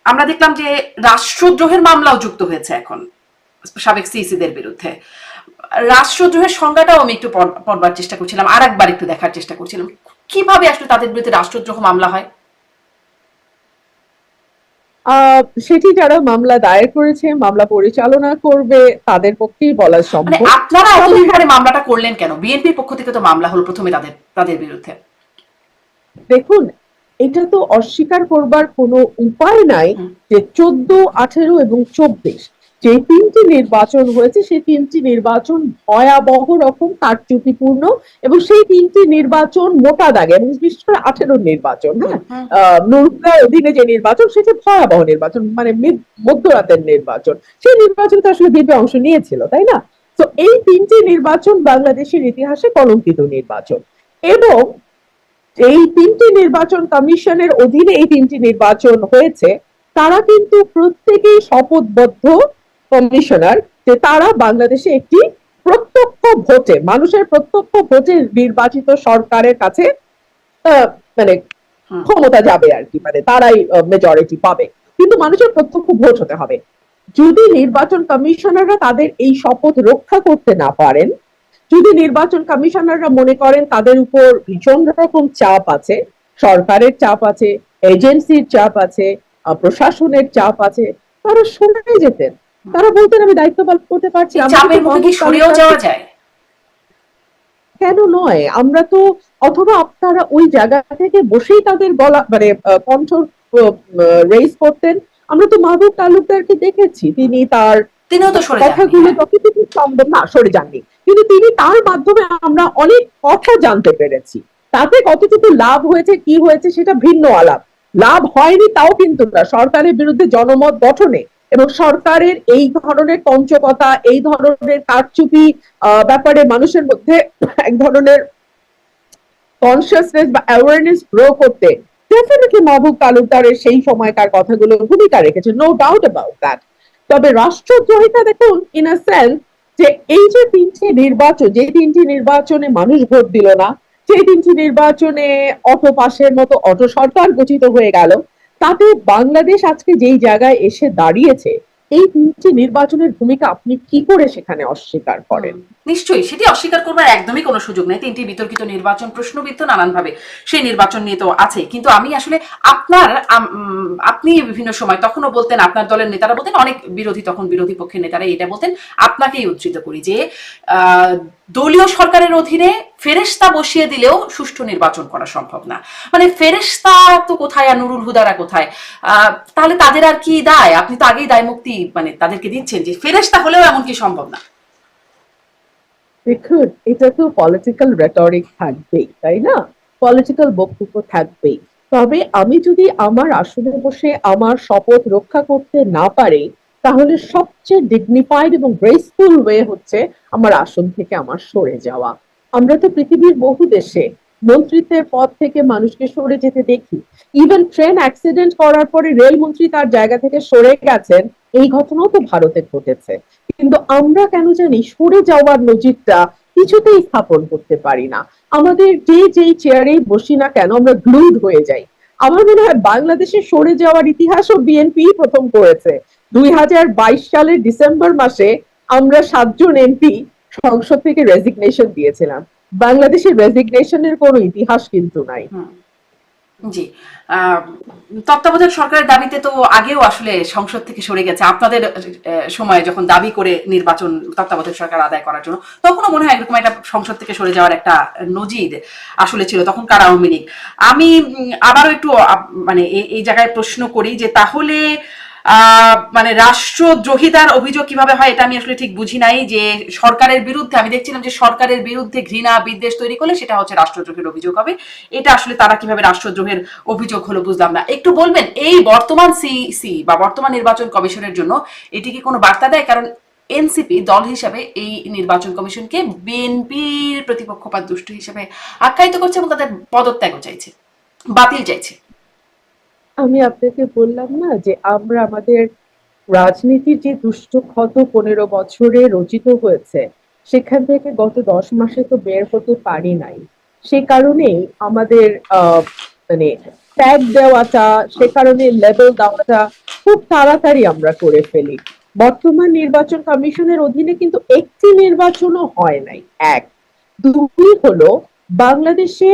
আমরা দেখলাম যে রাষ্ট্রদ্রোহের মামলাও যুক্ত হয়েছে এখন সাবেক সিইসিদের বিরুদ্ধে। রাষ্ট্রদ্রোহের সংজ্ঞাটাও আমি একটু পড়বার চেষ্টা করছিলাম, আর একবার একটু দেখার চেষ্টা করছিলাম কিভাবে আসলে তাদের বিরুদ্ধে রাষ্ট্রদ্রোহ মামলা হয়। সেটি যারা মামলা দায়ের করেছে, মামলা পরিচালনা করবে, তাদের পক্ষেই বলা মানে সম্ভব। আপনারা তবে এতদিন পরে হ্যাঁ, মামলাটা করলেন কেন? বিএনপির পক্ষ থেকে তো মামলা হলো প্রথমে তাদের তাদের বিরুদ্ধে। দেখুন, এটা তো অস্বীকার করবার কোনো উপায় নাই হুম, যে 14, 18 এবং 24 যে তিনটি নির্বাচন হয়েছে, সেই তিনটি নির্বাচন ভয়াবহ রকম কারচুপিপূর্ণ, এবং সেই তিনটি নির্বাচন মোটা দাগে, এবং বিশেষ করে 18 নির্বাচন, হুম, হ্যাঁ, হুম, নুরুল্লাহর অধীনে যে নির্বাচন, সেটি ভয়াবহ নির্বাচন, মানে মধ্যরাতের নির্বাচন। সেই নির্বাচনে তো আসলে বিএনপি অংশ নিয়েছিল, তাই না? তো এই তিনটি নির্বাচন বাংলাদেশের ইতিহাসে কলঙ্কিত নির্বাচন। এবং এই তিনটি নির্বাচন কমিশনের অধীনে এই তিনটি নির্বাচন হয়েছে, তারা কিন্তু প্রত্যেকেই শপথবদ্ধ কমিশনার যে তারা বাংলাদেশে একটি প্রত্যক্ষ ভোটে, মানুষের প্রত্যক্ষ ভোটে নির্বাচিত সরকারের কাছে আহ, মানে হুম, ক্ষমতা যাবে আর কি, মানে তারাই মেজরিটি পাবে, কিন্তু মানুষের প্রত্যক্ষ ভোট হতে হবে। যদি নির্বাচন কমিশনাররা তাদের এই শপথ রক্ষা করতে না পারেন, যদি নির্বাচন কমিশনাররা মনে করেন তাদের উপর ভীষণ রকম চাপ আছে, সরকারের চাপ আছে, এজেন্সির চাপ আছে, প্রশাসনের চাপ আছে, তারা সরে যেতেন। তারা বলতেন আমি দায়িত্ব পালন করতে পারছি। এই আমরা চাপের কিন্তু মুখে কি মাহবুব সরেও তালুকদারকে, যাওয়া যায়? কেন নয়, আমরা তো, অথবা আপনারা ওই জায়গা থেকে বসেই তাদের গলা মানে কণ্ঠ রেইজ করতেন। আমরা তো মাহবুব তালুকদারকে দেখেছি, তিনি তার তিনিও তো সরে যাননি, কথাগুলো হ্যাঁ। যতটুকু সম্ভব না সরে যাননি, কিন্তু তিনি তার মাধ্যমে আমরা অনেক কথা জানতে পেরেছি। তাতে কতটুকু লাভ হয়েছে কি হয়েছে সেটা ভিন্ন আলাপ। লাভ হয়নি তাও কিন্তু না, সরকারের বিরুদ্ধে জনমত গঠনে এবং সরকারের এই ধরনের তঞ্চকতা, এই ধরনের কারচুপি ব্যাপারে মানুষের মধ্যে এক ধরনের কনসিয়াসনেস বা অ্যাওয়ারনেস গ্রো করতে ডেফিনেটলি মাহবুব তালুকদারের সেই সময়কার কথাগুলো ভূমিকা রেখেছে, নো ডাউট অ্যাবাউট দ্যাট। তবে রাষ্ট্রদ্রোহিতা দেখুন ইন আ সেন্স, যে এই যে তিনটি নির্বাচন, যে তিনটি নির্বাচনে মানুষ ভোট দিল না, যে তিনটি নির্বাচনে অটো পাসের মতো অটো সরকার গঠিত হয়ে গেল, তাতে বাংলাদেশ আজকে যেই জায়গায় এসে দাঁড়িয়েছে, এই তিনটি নির্বাচনের ভূমিকা আপনি কি করে সেখানে অস্বীকার হুম, করেন? নিশ্চয়ই সেটি অস্বীকার করবার একদমই কোনো সুযোগ নেই। তিনটি বিতর্কিত নির্বাচন, প্রশ্নবিদ্ধ নানানভাবে, সেই নির্বাচন নিয়ে তো আছে। কিন্তু আমি আসলে আপনার আপনি বিভিন্ন সময় তখনও বলতেন, আপনার দলের নেতারা বলতেন, অনেক বিরোধী, তখন বিরোধী পক্ষের নেতারা এটা বলতেন, আপনাকেই উদ্ধৃত করি, যে আহ, দলীয় সরকারের অধীনে ফেরেশতা বসিয়ে দিলেও সুষ্ঠু নির্বাচন করা সম্ভব না। মানে ফেরেশতা তো কোথায় আর নুরুল হুদারা কোথায়? তাহলে তাদের আর কি দায়? আপনি তো আগেই দায় মুক্তি মানে তাদেরকে দিচ্ছেন যে ফেরেশতা হলেও এমন কি সম্ভব না। দেখুন, এটা তো পলিটিক্যাল রেটরিক থাকবেই, তাই না? পলিটিক্যাল বক্তব্য থাকবেই। তবে আমি যদি আমার আসনে বসে আমার শপথ রক্ষা করতে না পারি, তাহলে সবচেয়ে ডিগনিফাইড এবং গ্রেসফুল ওয়ে হচ্ছে আমার আসন থেকে আমার সরে যাওয়া। আমরা তো পৃথিবীর বহু দেশে মন্ত্রিত্বের পদ থেকে মানুষকে সরে যেতে দেখি। ইভেন ট্রেন অ্যাক্সিডেন্ট করার পরে রেলমন্ত্রী তার জায়গা থেকে সরে গেছেন, এই ঘটনাও তো ভারতে ঘটেছে। কিন্তু আমরা কেন জানি সরে যাওয়ার নজিরটা কিছুতেই স্থাপন করতে পারি না। আমাদের যে যেই চেয়ারেই বসি না কেন আমরা গ্লুড হয়ে যাই। আমার মনে হয় বাংলাদেশে সরে যাওয়ার ইতিহাসও বিএনপি প্রথম করেছে। 2022 সালের ডিসেম্বর মাসে আমরা 7 জন এমপি সংসদ থেকে রেজিগনেশন দিয়েছিলাম। বাংলাদেশের রেজিগনেশনের কোনো ইতিহাস কিন্তু নাই। হুম, জি। আহ, তত্ত্বাবধায়ক সরকারের দাবিতে তো আগেও আসলে সংসদ থেকে সরে গেছে আপনাদের সময়ে, যখন দাবি করে নির্বাচন তত্ত্বাবধায়ক সরকার আদায় করার জন্য, তখনও মনে হয় এরকম একটা সংসদ থেকে সরে যাওয়ার একটা নজির আসলে ছিল, তখন কার আওয়ামী লীগ। আমি আবারও একটু মানে এই জায়গায় প্রশ্ন করি যে তাহলে মানে রাষ্ট্রদ্রোহিতার অভিযোগ কিভাবে হয় এটা আমি আসলে ঠিক বুঝি নাই। যে সরকারের বিরুদ্ধে, আমি দেখছিলাম যে সরকারের বিরুদ্ধে ঘৃণা বিদ্বেষ তৈরি করলে সেটা হচ্ছে রাষ্ট্রদ্রোহের অভিযোগ হবে। এটা আসলে তারা কিভাবে রাষ্ট্রদ্রোহের অভিযোগ হলো বুঝলাম না। একটু বলবেন এই বর্তমান সিইসি বা বর্তমান নির্বাচন কমিশনের জন্য এটি কি কোনো বার্তা দেয়? কারণ এনসিপি দল হিসাবে এই নির্বাচন কমিশনকে বিএনপির প্রতিপক্ষ বা দুষ্ট হিসেবে আখ্যায়িত করছে এবং তাদের পদত্যাগও চাইছে, বাতিল চাইছে। আমি আপনাকে বললাম না যে আমরা আমাদের রাজনীতির যে দুষ্ট ক্ষত 15 বছরে রচিত হয়েছে, সেখান থেকে গত 10 মাসে তো বের হতে পারি নাই। সে কারণেই আমাদের মানে ট্যাগ দেওয়াটা, সে কারণে লেবেল দেওয়াটা খুব তাড়াতাড়ি আমরা করে ফেলি। বর্তমান নির্বাচন কমিশনের অধীনে কিন্তু একটি নির্বাচনও হয় নাই। এক, দুই হলো বাংলাদেশে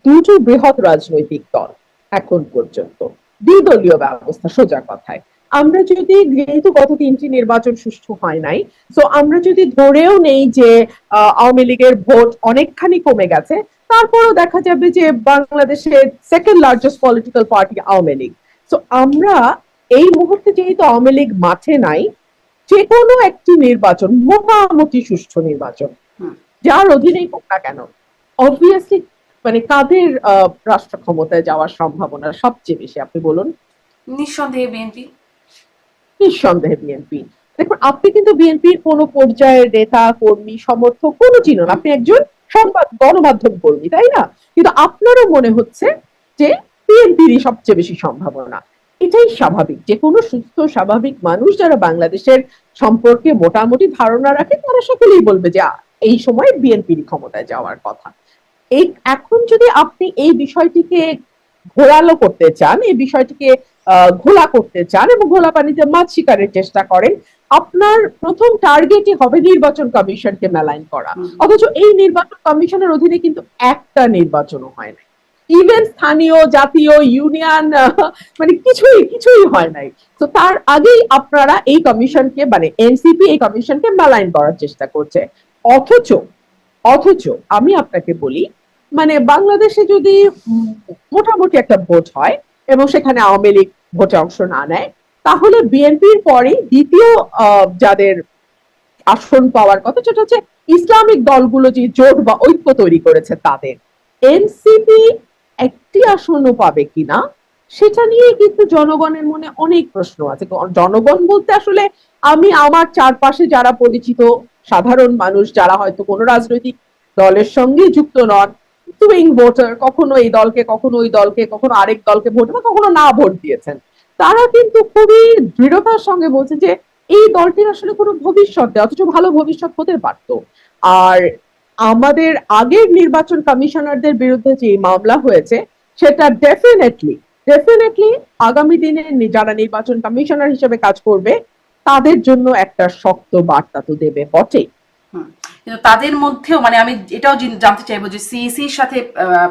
দুটো বৃহৎ রাজনৈতিক দল এখন পর্যন্ত, দ্বিদলীয় ব্যবস্থা সোজা কথায়। আমরা যদি, যেহেতু গত তিনটি নির্বাচন সুষ্ঠু হয় নাই, তো আমরা যদি ধরেও নেই যে আওয়ামী লীগের ভোট অনেকখানি কমে গেছে, তারপরও দেখা যাবে যে বাংলাদেশের second largest political party Awami League. তো আমরা এই মুহূর্তে যেহেতু আওয়ামী লীগ মাঠে নাই, যে কোনো একটি নির্বাচন, মোটামুটি সুষ্ঠু নির্বাচন, হুম। যার অধীনেই হোক না কেন, অবভিয়াসলি মানে কাদের রাষ্ট্র ক্ষমতায় যাওয়ার সম্ভাবনা সবচেয়ে বেশি আপনি বলুন? নিঃসন্দেহে বিএনপি। নিঃসন্দেহে বিএনপি। দেখুন, আপনি কিন্তু বিএনপির কোন পর্যায়ের নেতা কর্মী সমর্থক কোনো চিনুন, আপনি একজন সংবাদ গণমাধ্যম কর্মী, তাই না? কিন্তু আপনারও মনে হচ্ছে যে বিএনপিরই সবচেয়ে বেশি সম্ভাবনা। এটাই স্বাভাবিক। যে কোনো সুস্থ স্বাভাবিক মানুষ যারা বাংলাদেশের সম্পর্কে মোটামুটি ধারণা রাখে, তারা সকলেই বলবে যে এই সময় বিএনপির ক্ষমতায় যাওয়ার কথা। এই এখন যদি আপনি এই বিষয়টিকে ঘোরালো করতে চান, এই বিষয়টিকে ঘোলা করতে চান এবং ঘোলা পানিতে মাছ শিকারের চেষ্টা করেন, আপনার প্রথম টার্গেটই হবে নির্বাচন কমিশনকে মেলাইন করা। অথচ এই নির্বাচন কমিশনের অধীনে কিন্তু একটা নির্বাচনও হয় নাই। ইভেন স্থানীয়, জাতীয়, ইউনিয়ন, মানে কিছুই কিছুই হয় নাই। তো তার আগেই আপনারা এই কমিশনকে, মানে এনসিপি এই কমিশনকে মেলাইন করার চেষ্টা করছে। অথচ অথচ আমি আপনাকে বলি, মানে বাংলাদেশে যদি মোটামুটি একটা ভোট হয় এবং সেখানে আওয়ামী লীগ ভোটে অংশ না নেয়, তাহলে বিএনপির পরে দ্বিতীয় যাদের আসন পাওয়ার কথা, সেটা হচ্ছে ইসলামিক দলগুলো যে জোট বা ঐক্য তৈরি করেছে তাদের। এনসিপি একটি আসনও পাবে কিনা সেটা নিয়ে কিন্তু জনগণের মনে অনেক প্রশ্ন আছে। জনগণ বলতে আসলে আমি আমার চারপাশে যারা পরিচিত সাধারণ মানুষ, যারা হয়তো কোনো রাজনৈতিক দলের সঙ্গে যুক্ত নন, সুইং ভোটার, কখনো এই দলকে, কখনো ওই দলকে, কখনো আরেক দলকে ভোট বা কখনো না ভোট দিয়েছেন, তারা কিন্তু খুবই দৃঢ়তার সঙ্গে বলছে যে এই দলটির আসলে কোনো ভবিষ্যৎ নেই, অথচ ভালো ভবিষ্যৎ হতে পারতো। আর আমাদের আগের নির্বাচন কমিশনারদের বিরুদ্ধে যে মামলা হয়েছে, সেটা ডেফিনেটলি ডেফিনেটলি আগামী দিনে যারা নির্বাচন কমিশনার হিসেবে কাজ করবে তাদের জন্য একটা শক্ত বার্তা তো দেবে বটেই। কিন্তু তাদের মধ্যেও মানে আমি এটাও জানতে চাইবো যে সিইসির সাথে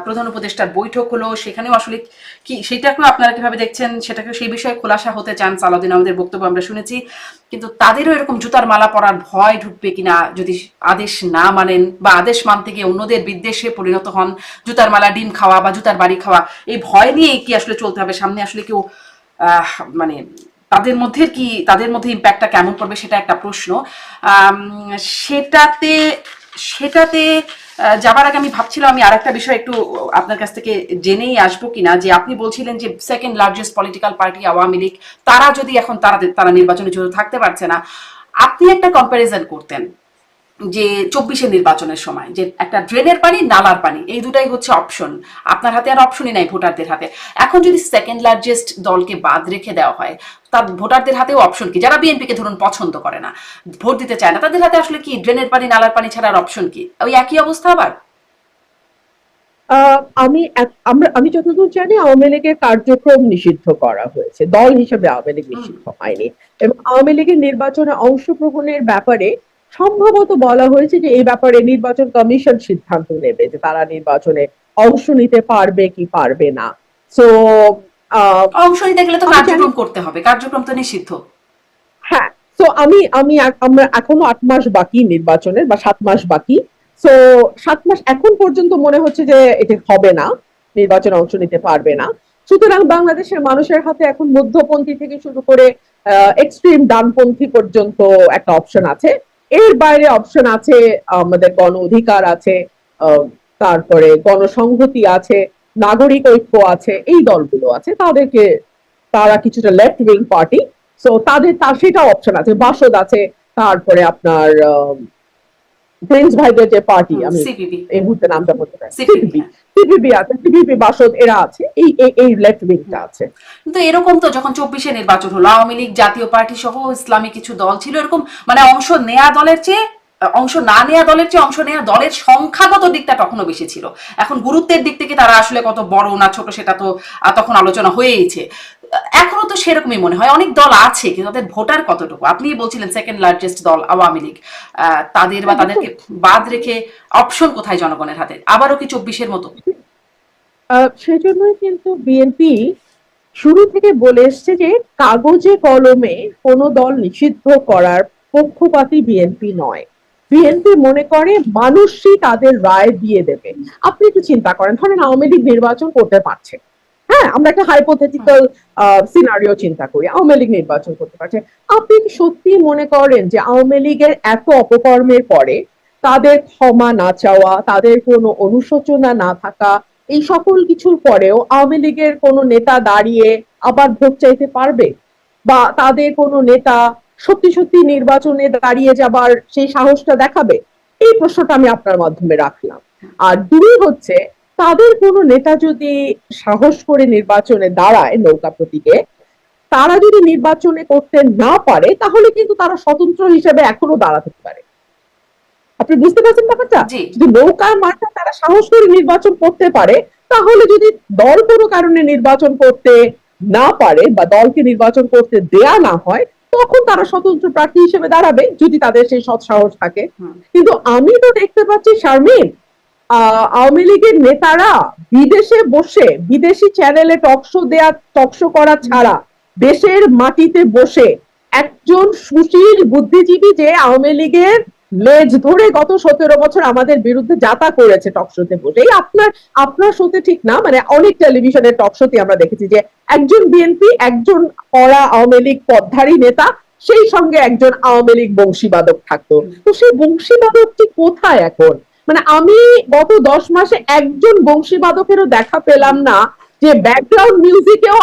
প্রধান উপদেষ্টার বৈঠক হলো, সেখানেও আসলে কি সেটাকেও আপনারা কিভাবে দেখছেন, সেটাকে সেই বিষয়ে খোলাসা হতে চান। সালাউদ্দিন আমাদের বক্তব্য আমরা শুনেছি, কিন্তু তাদেরও এরকম জুতার মালা পরার ভয় ঢুকবে কিনা যদি আদেশ না মানেন, বা আদেশ মানতে গিয়ে অন্যদের বিদ্বেষে পরিণত হন, জুতার মালা ডিম খাওয়া বা জুতার বাড়ি খাওয়া, এই ভয় নিয়ে কি আসলে চলতে হবে সামনে? আসলে কেউ মানে তাদের মধ্যে ইম্প্যাক্টটা কেমন পড়বে সেটা একটা প্রশ্ন। সেটাতে সেটাতে যাবার আগে আমি ভাবছিলাম আমি আরেকটা বিষয় একটু আপনার কাছ থেকে জেনেই আসবো কিনা, যে আপনি বলছিলেন যে second largest political party Awami League, তারা যদি এখন তারা নির্বাচনে জড়িত থাকতে পারছে না, আপনি একটা কম্প্যারিজন করতেন যে 24-এর নির্বাচনের সময় যে একটা ড্রেনের পানি, নালার পানি, এই দুটাই হচ্ছে অপশন, আপনার হাতে আর অপশনই নাই ভোটারদের হাতে। এখন যদি সেকেন্ড লার্জেস্ট দলকে বাদ রেখে দেওয়া হয়, তার ভোটারদের হাতেও অপশন কি? যারা বিএনপিকে ধরুন পছন্দ করে না, ভোট দিতে চায় না, তাদের হাতে আসলে কি ড্রেনের পানি, নালার পানি ছাড়া আর অপশন কি? ওই একই অবস্থা আবার? আমি যতদূর জানি আওয়ামী লীগের কার্যক্রম নিষিদ্ধ করা হয়েছে, দল হিসেবে আওয়ামী লীগ নিষিদ্ধ হয়নি। এবং আওয়ামী লীগের নির্বাচনে অংশগ্রহণের ব্যাপারে সম্ভবত বলা হয়েছে যে এই ব্যাপারে নির্বাচন কমিশন সিদ্ধান্ত নেবে যে তারা নির্বাচনে অংশ নিতে পারবে কি পারবে না। তো অংশ নিতে গেলে তো কার্যক্রম করতে হবে, কার্যক্রম তো নিষিদ্ধ। হ্যাঁ, তো আমরা এখনো 8 মাস বাকি নির্বাচনের, বা 7 মাস বাকি। তো 7 মাস এখন পর্যন্ত মনে হচ্ছে যে এটা হবে না, নির্বাচনে অংশ নিতে পারবে না। সুতরাং বাংলাদেশের মানুষের হাতে এখন মধ্যপন্থী থেকে শুরু করে এক্সট্রিম ডানপন্থী পর্যন্ত একটা অপশন আছে। এর বাইরে অপশন আছে আমাদের গণ অধিকার আছে, তারপরে গণসংহতি আছে, নাগরিক ঐক্য আছে, এই দলগুলো আছে। তারা কিছুটা লেফট উইং পার্টি, সো তার সেটাও অপশন আছে, বাসদ আছে, তারপরে আপনার প্রিন্স ভাইদের যে পার্টি, আমি সিপিবি। এই মুহূর্তে নামটা বলতে পারি, সিপিবি। সিপিবি আছে, সিপিবি, বাসদ, এরা আছে, এই লেফট উইংটা আছে। কিন্তু এরকম তো যখন 24-এ নির্বাচন হলো, আওয়ামী লীগ, জাতীয় পার্টি সহ ইসলামী কিছু দল ছিল, এরকম মানে অংশ নেয়া দলের চেয়ে অংশ না নেয়া দলের চেয়ে অংশ নেয়া দলের সংখ্যাগত দিকটা তখনও বেশি ছিল। এখন গুরুত্বের দিক থেকে তারা আসলে কত বড় না ছোট সেটা তো তখন আলোচনা হয়েইছে। এখনো তো সেরকমই মনে হয়, অনেক দল আছে কিন্তু তাদের ভোটার কতটুকু। আপনি বলছিলেন সেকেন্ড লার্জেস্ট দল আওয়ামী লীগ, তাদের বা তাদেরকে বাদ রেখে অপশন কোথায় জনগণের হাতে? আবারও কি 24-এর মতো? সেজন্যই কিন্তু বিএনপি শুরু থেকে বলে এসছে যে কাগজে কলমে কোনো দল নিষিদ্ধ করার পক্ষপাতী বিএনপি নয়। বিএনপি মনে করে মানুষই তাদের রায় দিয়ে দেবে। আপনি একটু চিন্তা করেন, ধরেন আওয়ামী লীগ নির্বাচন করতে পারছে, হ্যাঁ, আমরা একটা হাইপোথেটিক্যাল সিনারিও চিন্তা করি, আওয়ামী লীগ নির্বাচন করতে পারছে। আপনি কি সত্যি মনে করেন যে আওয়ামী লীগের এত অপকর্মের পরে তাদের ক্ষমা না চাওয়া, তাদের কোনো অনুশোচনা না থাকা, এই সকল কিছুর পরেও আওয়ামী লীগের কোনো নেতা দাঁড়িয়ে আবার ভোট চাইতে পারবে? বা তাদের কোনো নেতা সত্যি সত্যি নির্বাচনে দাঁড়িয়ে যাবার সেই সাহসটা দেখাবে? এই প্রশ্নটা আমি আপনার মাধ্যমে রাখলাম। আর দুই হচ্ছে, তাদের কোনো নেতা যদি সাহস করে নির্বাচনে দাঁড়ায় নৌকা প্রতীকে, তারা যদি নির্বাচনে করতে না পারে তাহলে কিন্তু তারা স্বতন্ত্র হিসেবে এখনো দাঁড়াতে পারে। আপনি বুঝতে পারছেন ব্যাপারটা? জি। যদি নৌকার মাঠে তারা সাহস করে নির্বাচন করতে পারে, তাহলে যদি দল কোনো কারণে নির্বাচন করতে না পারে বা দলকে নির্বাচন করতে দেয়া না হয়, তখন তারা স্বতন্ত্র প্রার্থী হিসেবে দাঁড়াবে যদি তাদের সেই সৎ সাহস থাকে। কিন্তু আমি তো দেখতে পাচ্ছি শারমিন, আওয়ামী লীগের নেতারা বিদেশে বসে বিদেশি চ্যানেলে টকশো করা ছাড়া দেশের মাটিতে বসে একজন সুশীল বুদ্ধিজীবী যে আওয়ামী লীগের লেজ ধরে গত 17 বছর আমাদের বিরুদ্ধে যাতা করেছে টকশোতে বসে, এই আপনার আপনার শোতে ঠিক না, মানে অনেক টেলিভিশনের টকশোতে আমরা দেখেছি যে একজন বিএনপি, একজন কড়া আওয়ামী লীগ পদধারী নেতা, সেই সঙ্গে একজন আওয়ামী লীগ বংশীবাদক থাকতো। তো সেই বংশীবাদকটি কোথায় এখন? মানে আমি গত 10 মাসে একজন বংশীবাদকেরও দেখা পেলাম না যে ব্যাকগ্রাউন্ড মিউজিকেও